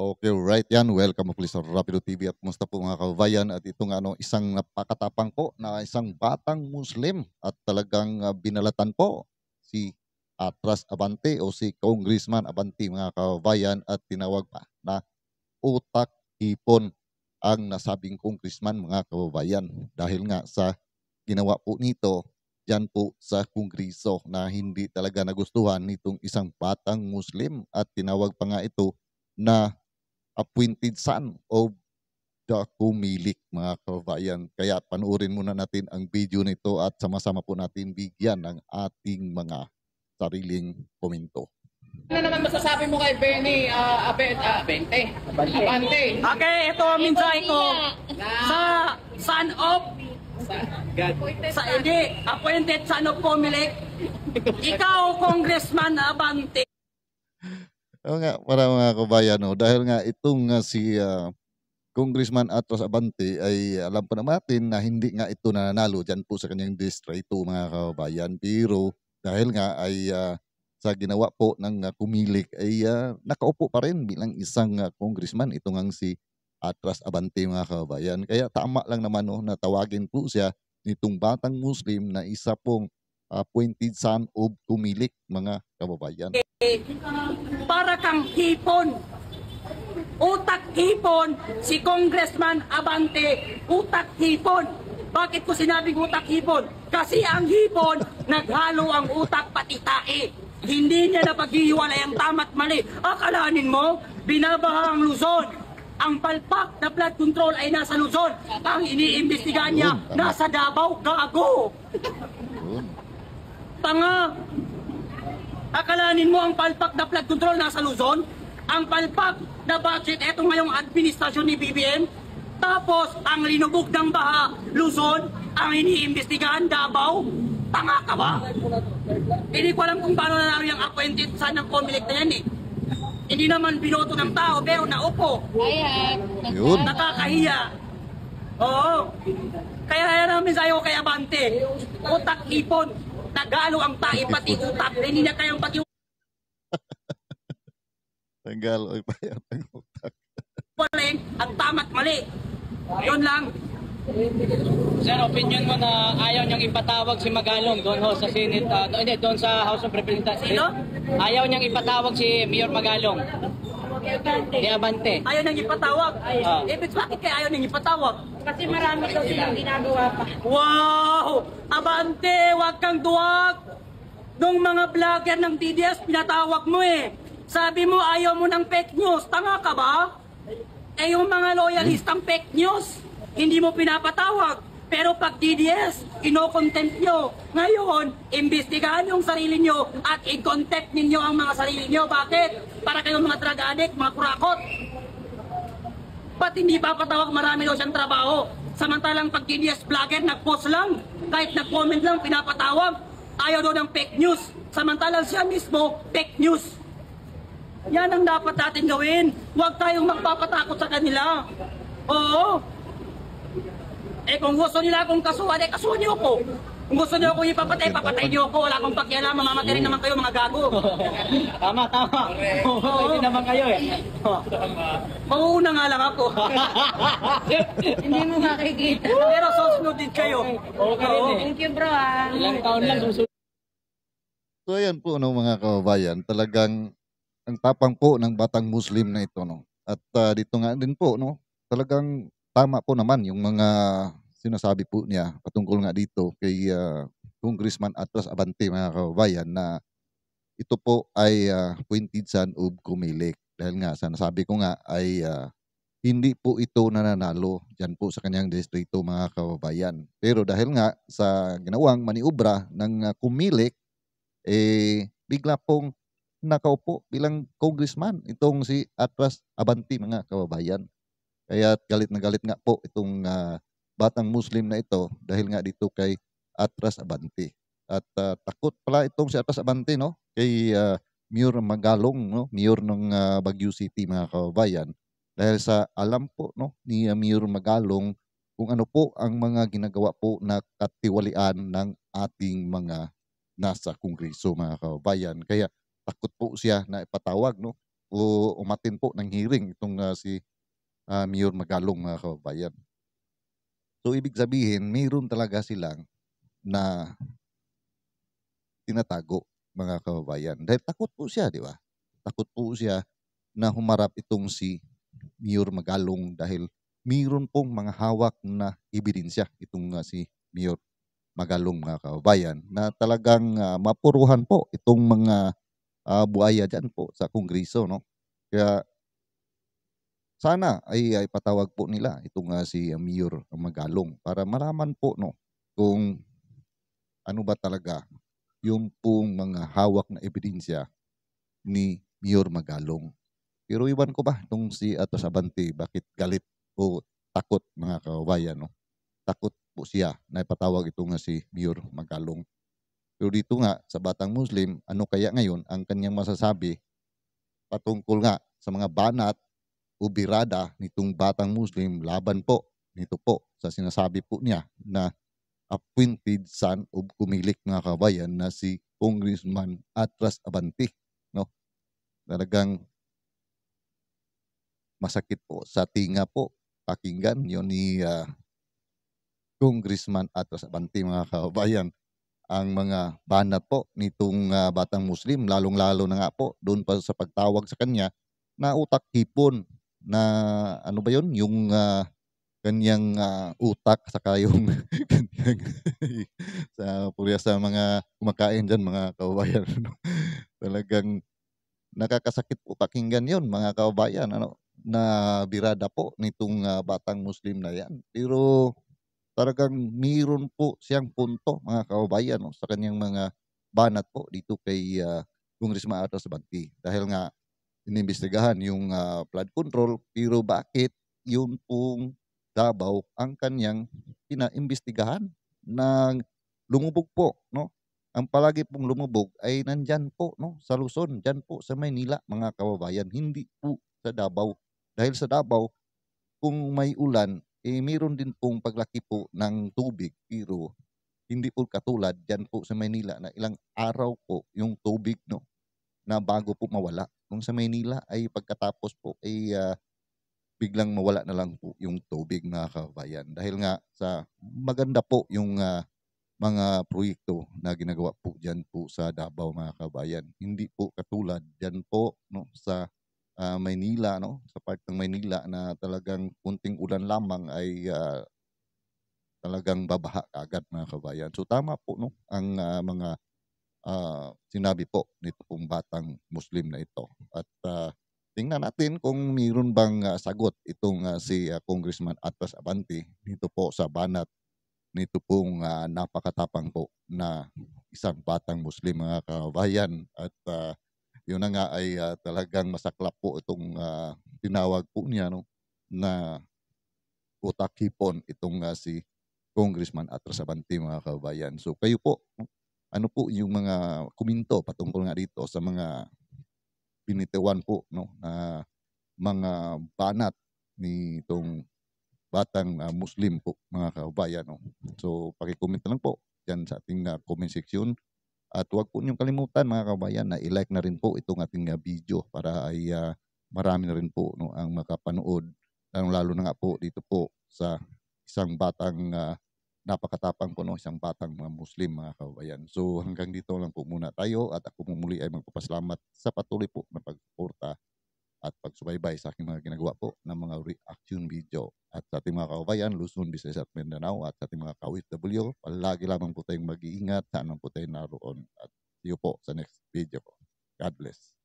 Okay, right yan. Welcome po sa Rapido TV at kumusta po mga kababayan. At ito nga isang napakatapang po na isang batang Muslim at talagang binalatan po si Atras Abante o si Congressman Abante mga kababayan at tinawag pa na utak hipon ang nasabing congressman mga kababayan. Dahil nga sa ginawa po nito dyan po sa kongreso na hindi talaga nagustuhan nitong isang batang Muslim at tinawag pa nga ito na appointed son of the Kumilik mga kababayan. Kaya panoorin muna natin ang video nito at sama-sama po natin bigyan ng ating mga sariling komento. Ano naman masasabi mo kay Benny Abante? Okay, ito ang mensahe ko sa son of sa appointed son of Kumilik. Ikaw, Congressman Abante. Oo nga, para mga kabayan, no? Dahil nga itong si Congressman Atras Abante ay alam pa naman natin na hindi nga ito nananalo dyan po sa kanyang distrito mga kababayan. Pero dahil nga ay sa ginawa po ng Kumilik ay nakaupo pa rin bilang isang congressman ito ngang si Atras Abante mga kababayan. Kaya tama lang naman no, na tawagin po siya nitong batang Muslim na isa pong appointed son of Kumilik mga kababayan. Para kang hipon. Utak hipon, si Congressman Abante, utak hipon. Bakit ko sinabing utak hipon? Kasi ang hipon, naghalo ang utak pati tae. Hindi niya napaghihiwalay ang tama't mali. Akalanin mo, binabaha ang Luzon. Ang palpak na flood control ay nasa Luzon. Ang iniimbestigahan niya, nasa Davao, gago. Tanga. Akalanin mo ang palpak na flood control nasa Luzon? Ang palpak na budget, eto ngayong administrasyon ni BBM. Tapos, ang linubog ng baha, Luzon, ang iniimbestigahan, Davao. Tanga ka ba? Hindi ko alam kung paano nanalo yung appointed son ng Comelec na yan eh. Hindi naman binoto ng tao, pero naupo. Yun. Nakakahiya. Oo. Kaya yan ang mensahe ko kay Abante. Utak hipon. Nagalo ang tae pati utak. Hindi na kayang pati Tanggal oy pa ang utak. uling ang tama't mali. Yun lang. Sir, opinion mo na ayaw niyang ipatawag si Magalong doon ho sa Senate, doon sa House of Representatives. Sino? Ayaw niyang ipatawag si Mayor Magalong. Ni Abante. Ayaw nang ipatawag. Bakit kaya ayaw nang ipatawag? Kasi marami daw silang ginagawa pa. Wow! Abante, wag kang duwag! Nung mga vlogger ng DDS, pinatawag mo eh. Sabi mo ayaw mo ng fake news. Tanga ka ba? Eh yung mga loyalistang fake news, hindi mo pinapatawag. Pero pag DDS, ino-contempt nyo. Ngayon, imbestigahan yung sarili nyo at i-contempt ninyo ang mga sarili nyo. Bakit? Para kayong mga drug addict, mga kurakot. Ba't hindi papatawag? Marami daw siyang trabaho. Samantalang pag DDS vlogger, nag-post lang. Kahit nag-comment lang, pinapatawag. Ayaw daw ng fake news. Samantalang siya mismo, fake news. Yan ang dapat natin gawin. Huwag tayong magpapatakot sa kanila. Oo. Eh kung gusto nila akong kasuhan, kasuhan niyo ako. Kung gusto niyo akong ipapatay, papatay niyo ako. Wala akong pakialam, mamamatay rin naman kayo mga gago. Tama. Hindi naman kayo eh. Mauuna nga lang ako. Hindi mo makikita. Pero susunod din kayo. Okay. Thank you bro ah. Ilang taon lang susunod. So ayan po no, mga kababayan, talagang ang tapang po ng batang Muslim na ito no. At dito nga din po no, talagang tama po naman yung mga sinasabi po niya patungkol nga dito kay Congressman Atras Abante mga kababayan na ito po ay appointed son of Kumilik. Dahil nga sa nasabi ko nga ay hindi po ito nananalo dyan po sa kanyang distrito mga kababayan. Pero dahil nga sa ginawang maniobra ng Kumilik, bigla pong nakaupo bilang congressman itong si Atras Abante mga kababayan. Kaya galit na galit nga po itong batang Muslim na ito dahil nga dito kay Atras Abante. At takot pala itong si Atras Abante no kay Mayor Magalong no, Mayor ng Baguio City mga kababayan. Dahil sa alam po no ni Mayor Magalong kung ano po ang mga ginagawa po na katiwalian ng ating mga nasa kongreso mga kababayan. Kaya takot po siya na ipatawag no o umattend po ng hearing itong si Mayor Magalong, mga kababayan. So ibig sabihin, mayroon talaga silang na tinatago, mga kababayan. Dahil takot po siya, di ba? Takot po siya na humarap itong si Mayor Magalong dahil mayroon pong mga hawak na ebidensya itong si Mayor Magalong, mga kababayan, na talagang mapuruhan po itong mga buaya dyan po sa Kongreso, no? Kaya sana ay patawag po nila itong si Mayor Magalong para malaman po, no, kung ano ba talaga yung pong mga hawak na ebidensya ni Mayor Magalong. Pero iwan ko ba itong si Atos Abante, bakit galit o takot, mga kababayan, no? Takot po siya na ipatawag ito nga si Mayor Magalong. Pero dito nga sa Batang Muslim, ano kaya ngayon ang kanyang masasabi patungkol nga sa mga banat o birada nitong Batang Muslim laban po nito po sa sinasabi po niya na appointed son of kumilik, mga kabayan, na si Congressman Atras Abante, no? Talagang masakit po sa tinga po pakinggan yon ni Congressman Atras Abante, mga kababayan, ang mga banat po nitong Batang Muslim, lalong-lalo na nga po doon pa sa pagtawag sa kanya na utak hipon, na ano ba yon, yung kanyang utak saka yung kanyang sa mga kumakain dyan, mga kababayan, ano? Talagang nakakasakit po pakinggan yon, mga kababayan, ano, na birada po nitong Batang Muslim na yan. Pero talagang mayroon po siyang punto, mga kababayan, no, sa kanyang mga banat po dito kay Congressman Atras Abante. Dahil nga inimbestigahan yung flood control, pero bakit yun pong Davao ang kanyang pinaimbestigahan na lumubog po, no? Ang palagi pong lumubog ay nandyan po, no, sa Luzon, dyan po sa Maynila, mga kababayan, hindi po sa Davao. Dahil sa Davao, kung may ulan, mayroon din pong paglaki po ng tubig, pero hindi po katulad dyan po sa Maynila na ilang araw po yung tubig, no, na bago po mawala. Kung sa Maynila ay pagkatapos po ay biglang mawala na lang po yung tubig, mga kababayan. Dahil nga sa maganda po yung mga proyekto na ginagawa po dyan po sa Davao, mga kababayan. Hindi po katulad dyan po, no, sa Maynila, no, sa part ng Maynila na talagang kunting ulan lamang ay talagang babaha agad, mga kababayan. So tama po, no, ang mga sinabi po nito pong Batang Muslim na ito. At tingnan natin kung mayroon bang sagot itong si Congressman Atras Abante dito po sa banat nito pong napakatapang po na isang Batang Muslim, mga kababayan. At yun na nga ay talagang masaklap po itong tinawag po niya, no, na utak hipon itong si Congressman Atras Abante, mga kababayan. So kayo po, no, ano po yung mga komento patungkol nga dito sa mga binitawan po, no, na mga banat ni itong Batang Muslim po, mga kababayan, no? So paki-comment na lang po diyan sa ating comment section. At huwag po niyong kalimutan, mga kababayan, na i-like na rin po itong ating video para ay marami na rin po, no, ang makapanood. Lalo na nga po dito po sa isang batang napakatapang po, no, isang batang mga Muslim, mga kababayan. So hanggang dito lang po muna tayo at ako muli ay magpapasalamat sa patuloy po na pagsuporta at pagsubaybay sa aking mga ginagawa po ng mga reaction video. At sa ating mga kababayan, Luzon, Visayas at Mindanao, at sa ating mga ka-OFW, palagi lamang po tayong mag-iingat saan man po tayo naroon. At see you po sa next video ko. God bless.